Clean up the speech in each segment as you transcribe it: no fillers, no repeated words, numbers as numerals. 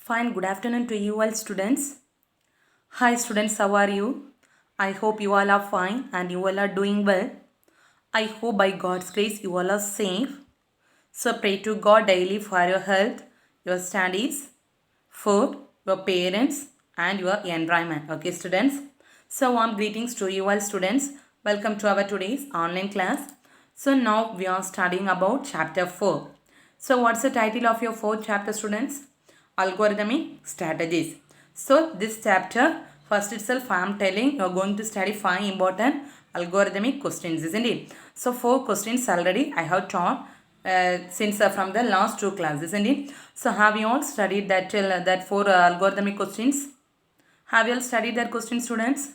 Fine, good afternoon to you all students. Hi students, how are you? I hope you all are fine and you all are doing well. I hope by God's grace you all are safe. So pray to God daily for your health, your studies, food, your parents and your environment. Okay students? So warm greetings to you all students. Welcome to our today's online class. So now we are studying about chapter 4. So what's the title of your fourth chapter students? Algorithmic strategies. So this chapter, first itself I am telling you are going to study 5 important algorithmic questions, isn't it? So 4 questions already I have taught since from the last 2 classes, isn't it? So have you all studied that 4 algorithmic questions? Have you all studied that question, students?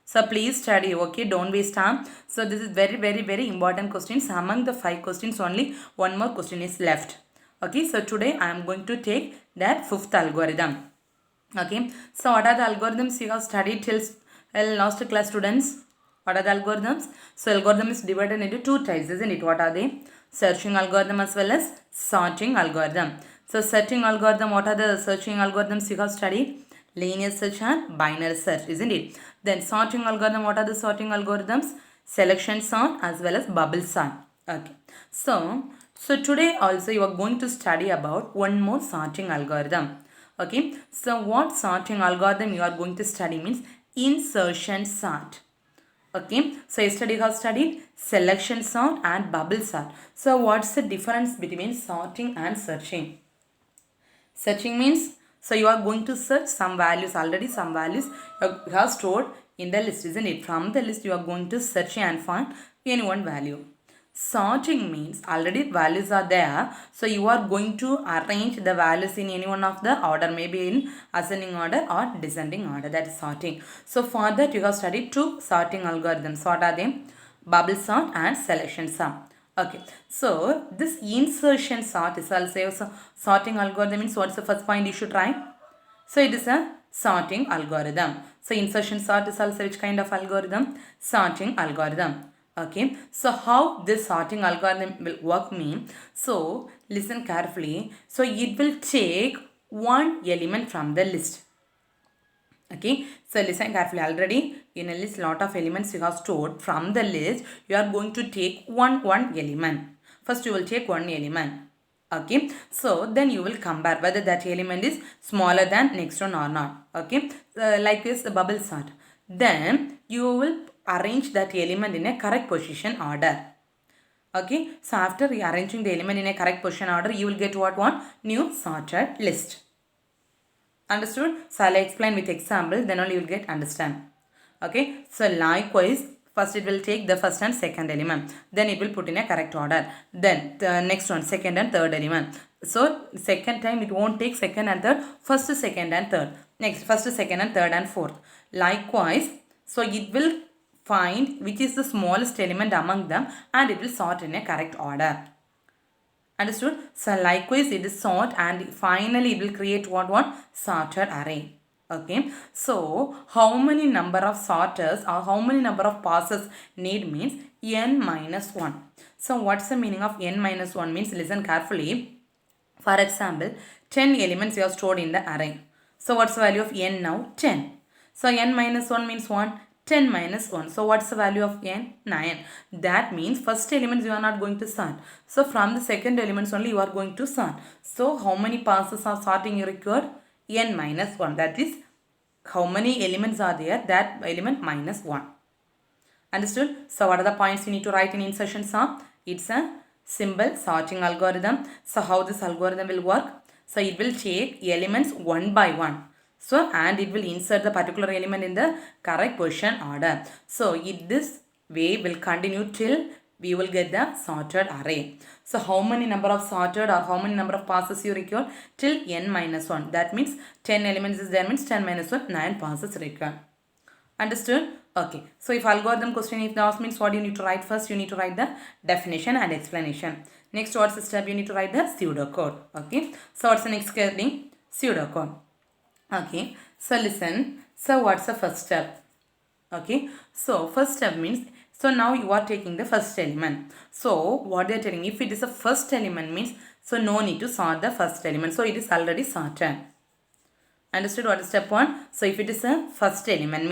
So please study, okay? Don't waste time. So this is very important questions. Among the 5 questions, only one more question is left. Okay, so today I am going to take that 5th algorithm. Okay, so what are the algorithms you have studied till last class, students? What are the algorithms? So algorithm is divided into 2 types, isn't it? What are they? Searching algorithm as well as sorting algorithm. So searching algorithm, what are the searching algorithms you have studied? Linear search and binary search, isn't it? Then sorting algorithm, what are the sorting algorithms? Selection sort as well as bubble sort. Okay. So today also you are going to study about one more sorting algorithm. Okay. So what sorting algorithm you are going to study means insertion sort. Okay. So yesterday you have studied selection sort and bubble sort. So what's the difference between sorting and searching? Searching means, so you are going to search some values, already some values you have stored in the list, isn't it? From the list you are going to search and find any one value. Sorting means already values are there, so you are going to arrange the values in any one of the order, maybe in ascending order or descending order. That is sorting. So for that you have studied 2 sorting algorithms. What are they? Bubble sort and selection sort. Okay, so this insertion sort is also sorting algorithm means what's the first point you should write? So it is a sorting algorithm. So insertion sort is also which kind of algorithm? Sorting algorithm. Okay, so how this sorting algorithm will work mean? So listen carefully. So it will take one element from the list. Okay, so listen carefully. Already in a list lot of elements you have stored. From the list you are going to take one element. First you will take one element. Okay, so then you will compare whether that element is smaller than next one or not. Okay, like this the bubble sort. Then you will arrange that element in a correct position order. Okay, so after rearranging the element in a correct position order, you will get what one new sorted list. Understood? So I'll explain with example, then only you will get understand. Okay, so likewise, first it will take the first and second element, then it will put in a correct order. Then the next one, second and third element. So second time it won't take second and third, first, second and third. Next, first, second and third and fourth. Likewise, so it will find which is the smallest element among them and it will sort in a correct order. Understood? So likewise it is sort and finally it will create what? Sorted array. Okay. So how many number of sorters or how many number of passes need means n minus 1. So what's the meaning of n minus 1 means? Listen carefully. For example, 10 elements you have stored in the array. So what's the value of n now? 10. So n minus 1 means what? 10 minus 1. So what's the value of n? 9. That means first elements you are not going to sort. So from the second elements only you are going to sort. So how many passes of sorting you required? N minus 1. That is how many elements are there? That element minus 1. Understood? So what are the points you need to write in insertion sort? It's a simple sorting algorithm. So how this algorithm will work? So it will take elements one by one. So and it will insert the particular element in the correct position order. So this way will continue till we will get the sorted array. So how many number of sorted or how many number of passes you require? Till n minus 1. That means 10 elements is there means 10 minus 1, 9 passes required. Understood? Okay. So if algorithm question if asked means what you need to write first? You need to write the definition and explanation. Next what's the step? You need to write the pseudocode. Okay. So what's the next thing? Pseudocode. Okay. So listen. So what's the first step? Okay. So first step means, so now you are taking the first element. So what they are telling, if it is a first element means, so no need to sort the first element. So it is already sorted. Understood what is step 1? So if it is a first element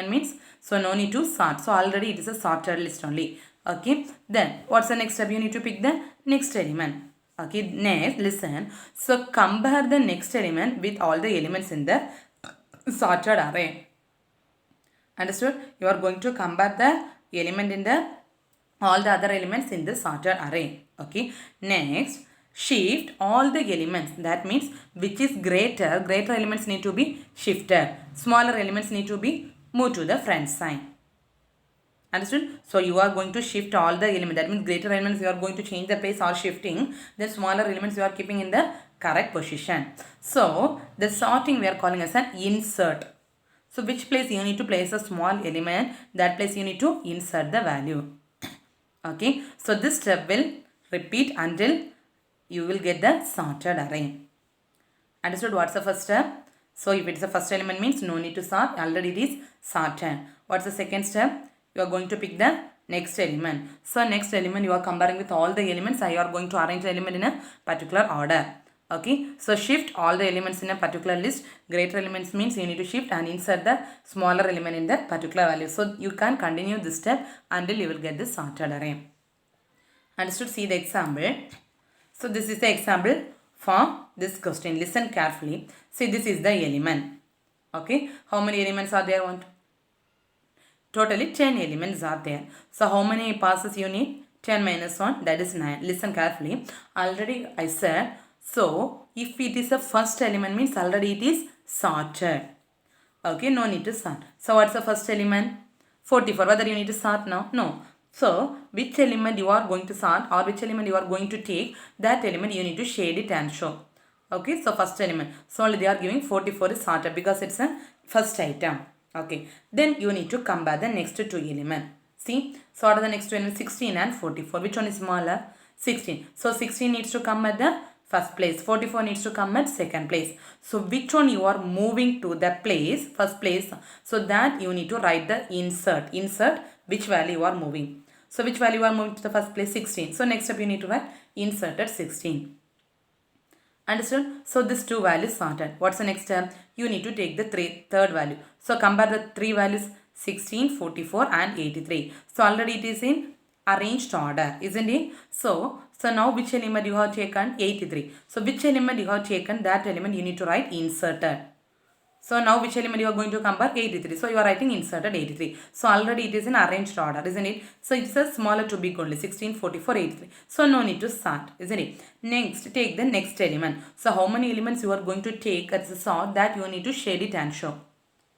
means, so no need to sort. So already it is a sorted list only. Okay. Then what's the next step? You need to pick the next element. Okay. Next, listen. So compare the next element with all the elements in the sorted array. Understood? You are going to compare the element in the all the other elements in the sorted array. Okay. Next, shift all the elements. That means which is greater elements need to be shifted. Smaller elements need to be moved to the front side. Understood? So you are going to shift all the elements. That means greater elements you are going to change the place or shifting. Then smaller elements you are keeping in the correct position. So the sorting we are calling as an insert. So which place you need to place a small element, that place you need to insert the value. Okay. So this step will repeat until you will get the sorted array. Understood what's the first step? So if it's the first element means no need to sort. Already it is sorted. What's the second step? You are going to pick the next element. So next element you are comparing with all the elements. You are going to arrange the element in a particular order. Okay. So shift all the elements in a particular list. Greater elements means you need to shift and insert the smaller element in that particular value. So you can continue this step until you will get the sorted array. Understood? See the example. So this is the example for this question. Listen carefully. See, this is the element. Okay. How many elements are there? Totally 10 elements are there. So how many passes you need? 10 minus 1, that is 9. Listen carefully. Already I said, so if it is a first element means already it is sorted. Okay, no need to sort. So what's the first element? 44. Whether you need to sort now? No. So which element you are going to sort or which element you are going to take, that element you need to shade it and show. Okay, so first element. So only they are giving 44 is sorted because it's a first item. Okay, then you need to compare the next two elements. See, so what are the next two elements? 16 and 44. Which one is smaller? 16. So 16 needs to come at the first place. 44 needs to come at second place. So which one you are moving to the place, first place. So that you need to write the insert. Insert which value you are moving. So which value you are moving to the first place? 16. So next step you need to write inserted 16. Understood? So this two values sorted. What's the next step? You need to take the third value. So compare the three values 16, 44 and 83. So already it is in arranged order, isn't it? So now which element you have taken? 83. So which element you have taken, that element you need to write inserted. So now which element you are going to compare? 83. So you are writing inserted 83. So already it is in arranged order, isn't it? So it's a smaller to big only, 16, 44, 83. So no need to sort, isn't it? Next, take the next element. So how many elements you are going to take as a sort, that you need to shade it and show.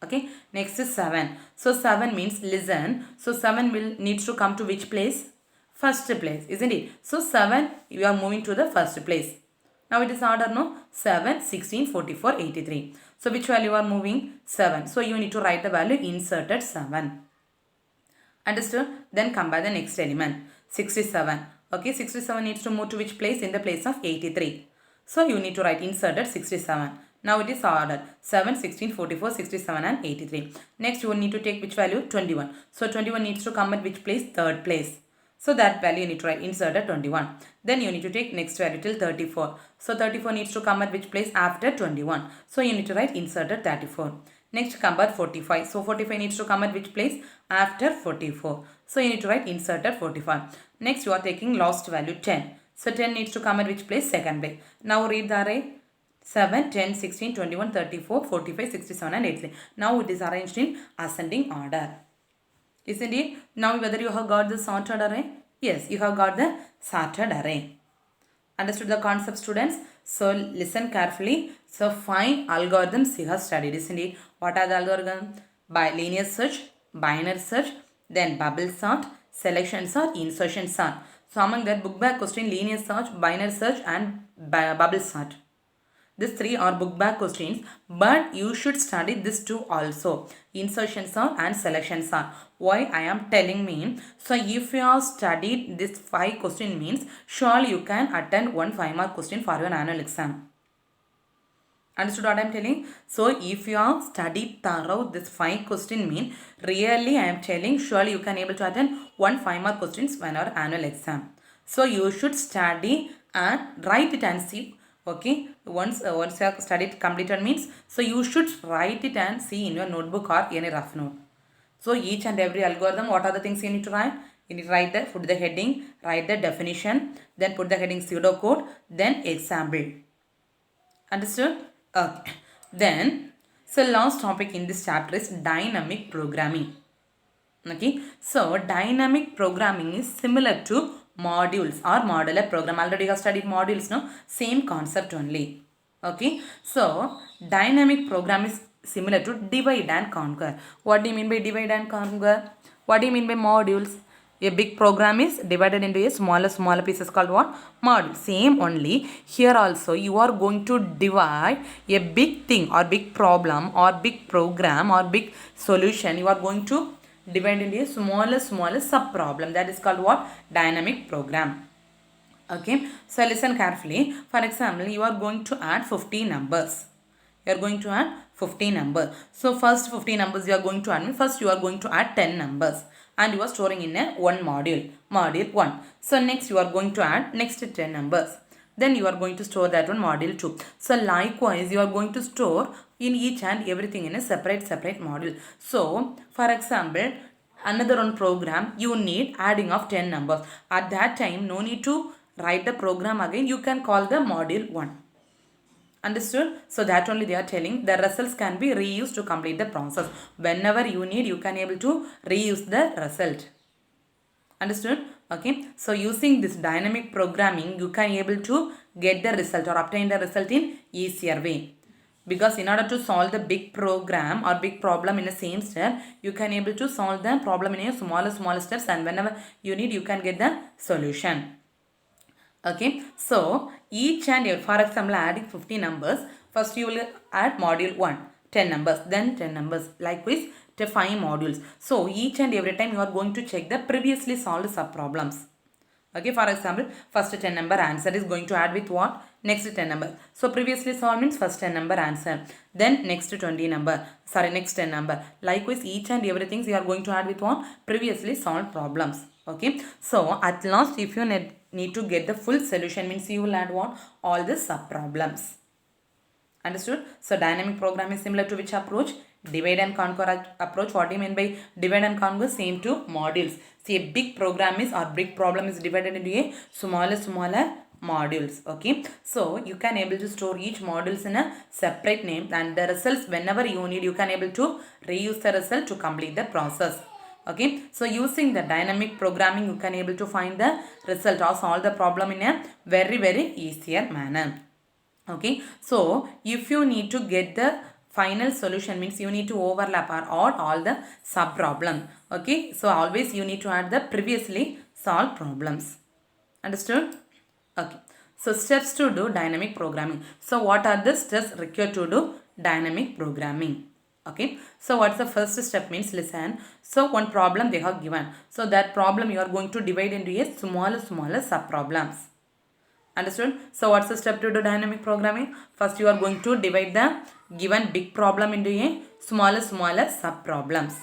Okay. Next is 7. So 7 means listen. So 7 needs to come to which place? First place, isn't it? So 7 you are moving to the first place. Now it is order, no? 7, 16, 44, 83. So which value you are moving? 7. So you need to write the value inserted 7. Understood? Then compare the next element. 67. Okay, 67 needs to move to which place? In the place of 83. So you need to write inserted 67. Now it is ordered 7, 16, 44, 67 and 83. Next you will need to take which value? 21. So 21 needs to come at which place? Third place. So that value you need to write inserted 21. Then you need to take next value till 34. So 34 needs to come at which place? After 21. So you need to write inserted 34. Next compare 45. So 45 needs to come at which place? After 44. So you need to write inserted 45. Next you are taking last value 10. So 10 needs to come at which place? Second place. Now read the array. 7, 10, 16, 21, 34, 45, 67 and 83. Now it is arranged in ascending order. Isn't it? Now whether you have got the sorted array? Yes, you have got the sorted array. Understood the concept, students? So listen carefully. So 5 algorithms you have studied, isn't it? What are the algorithms? By linear search, binary search, then bubble sort, selection sort, insertion sort. So among that book back question, linear search, binary search and bubble sort. These three are book back questions, but you should study this two also. Insertion sort and selection sort. Why I am telling me? So if you have studied this 5 question means, surely you can attend 1 5-mark question for your annual exam. Understood what I am telling? So if you have studied thorough this 5 question mean, really I am telling, surely you can able to attend 1 5-mark questions for your annual exam. So you should study and write it and see. Okay, once you have studied completed means, so you should write it and see in your notebook or any rough note. So each and every algorithm, what are the things you need to write? You need to write put the heading, write the definition, then put the heading pseudocode, then example. Understood? Okay. Then, so last topic in this chapter is dynamic programming. Okay. So dynamic programming is similar to modules or modular program. Already you have studied modules, no? Same concept only. Okay. So dynamic program is similar to divide and conquer. What do you mean by divide and conquer? What do you mean by modules? A big program is divided into a smaller pieces called what? Module. Same only. Here also you are going to divide a big thing or big problem or big program or big solution. You are going to divide into a smaller sub problem. That is called what? Dynamic program. Okay. So listen carefully. For example, you are going to add 50 numbers. You are going to add 50 numbers. So first 50 numbers you are going to add. First you are going to add 10 numbers. And you are storing in a one module. Module 1. So next you are going to add next 10 numbers. Then you are going to store that one module 2. So likewise you are going to store in each and everything in a separate module. So for example, another one program you need adding of 10 numbers. At that time no need to write the program again. You can call the module 1. Understood? So that only they are telling the results can be reused to complete the process. Whenever you need, you can able to reuse the result. Understood? Okay. So using this dynamic programming, you can able to get the result or obtain the result in easier way. Because in order to solve the big program or big problem in the same step, you can able to solve the problem in a smaller steps, and whenever you need, you can get the solution. Okay, so each and every, for example, adding 50 numbers, first you will add module 1, 10 numbers, then 10 numbers, likewise to 5 modules. So each and every time you are going to check the previously solved sub problems. Okay, for example, first 10 number answer is going to add with what? Next 10 number. So previously solved means first 10 number answer. Then next 20 number. Sorry, next 10 number. Likewise, each and everything you are going to add with what? Previously solved problems. Okay, so at last if you need to get the full solution means you will add what? All the sub problems. Understood? So dynamic program is similar to which approach? Divide and conquer approach. What do you mean by divide and conquer? Same to modules. See, a big program is or big problem is divided into a smaller modules. Okay, so you can able to store each modules in a separate name, and the results whenever you need, you can able to reuse the result to complete the process. Okay, so using the dynamic programming, you can able to find the result or solve the problem in a very easier manner. Okay, so if you need to get the final solution means you need to overlap or add all the sub problem. Okay, so always you need to add the previously solved problems. Understood? Okay, so steps to do dynamic programming. So what are the steps required to do dynamic programming? Okay, so what's the first step means? Listen. So one problem they have given. So that problem you are going to divide into a smaller sub problems. Understood? So what's the step to do dynamic programming? First you are going to divide the given big problem into a smaller sub problems.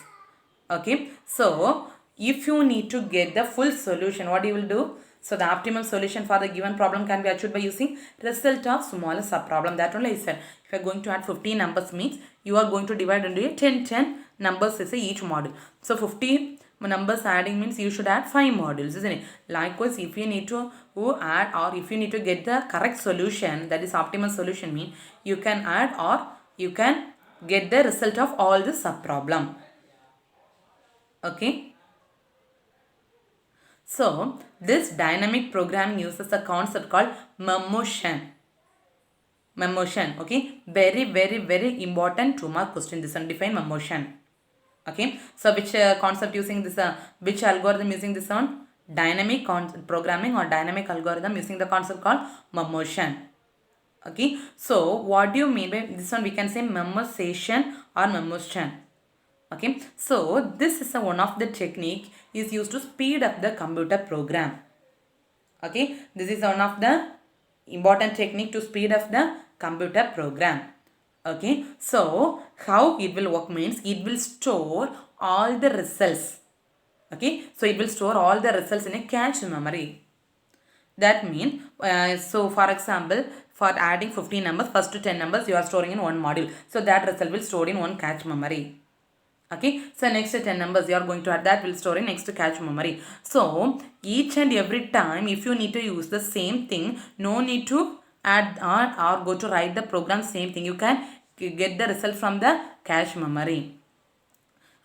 Okay, so if you need to get the full solution, what you will do? So the optimum solution for the given problem can be achieved by using result of smaller sub problem. That only I said. If you are going to add 50 numbers means you are going to divide into a 10 numbers is each module. So 50 numbers adding means you should add 5 modules, isn't it? Likewise, if you need to add or if you need to get the correct solution, that is optimal solution, mean you can add or you can get the result of all the sub problem. Okay. So this dynamic programming uses a concept called memotion. Okay, very important 2-mark question. This one, define memotion. Okay, so which concept using this? Which algorithm using this one? Dynamic programming or dynamic algorithm using the concept called memotion. Okay, so what do you mean by this one? We can say memoization or memotion. Okay, so this is one of the technique is used to speed up the computer program. Okay, this is one of the important technique to speed up the computer program. Okay, so how it will work means it will store all the results. Okay, so it will store all the results in a cache memory. That means, so for example, for adding 15 numbers, first 10 numbers you are storing in one module. So that result will store in one cache memory. Okay, so next 10 numbers you are going to add, that will store in next cache memory. So each and every time if you need to use the same thing, no need to add or go to write the program same thing. You can get the result from the cache memory.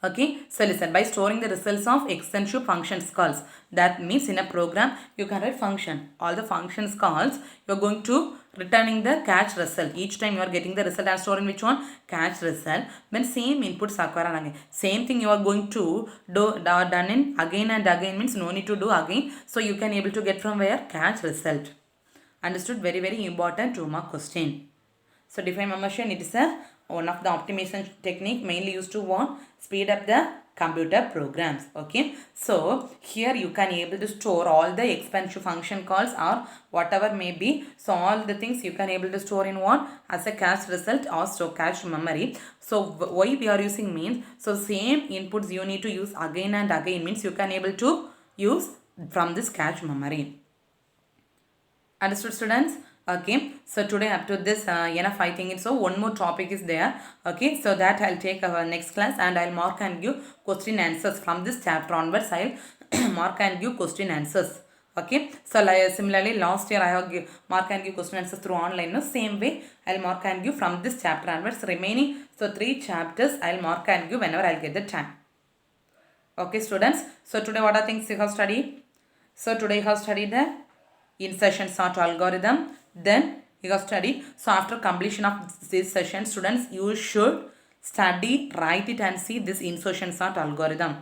Okay, so listen, by storing the results of extensive functions calls, that means in a program you can write function, all the functions calls you are going to returning the cache result. Each time you are getting the result and storing which one, cache result. When same inputs acquire again, same thing you are going to do done in again and again, means no need to do again. So you can able to get from where, cache result. Understood? Very very important 2 mark question. So define membership, it is one of the optimization technique mainly used to speed up the computer programs. Okay, so here you can able to store all the expansive function calls or whatever may be. So all the things you can able to store in one as a cache result or store cache memory. So why we are using means, so same inputs you need to use again and again, means you can able to use from this cache memory. Understood students? Okay, so today up to this enough I think. So one more topic is there. Okay, so that I'll take our next class and I'll mark and give question answers from this chapter onwards. I'll mark and give question answers. Okay, so like, similarly last year I have mark and give question answers through online. No, same way I'll mark and give from this chapter onwards. Remaining, so 3 chapters I'll mark and give whenever I'll get the time. Okay students, so today what are things you have studied? So today you have studied the insertion sort algorithm, then you have studied. So after completion of this session, students, you should study, write it and see this insertion sort algorithm.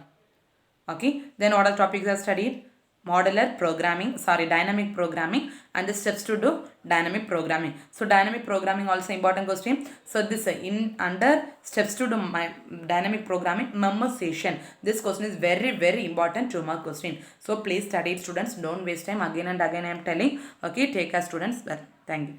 Okay, then what are topics you have studied? Modular programming, dynamic programming and the steps to do dynamic programming. So dynamic programming also important question. So this in under steps to do my dynamic programming, memorization. This question is very very important 2 mark question. So please study it students, don't waste time. Again and again I am telling. Okay, take care students. Well, thank you.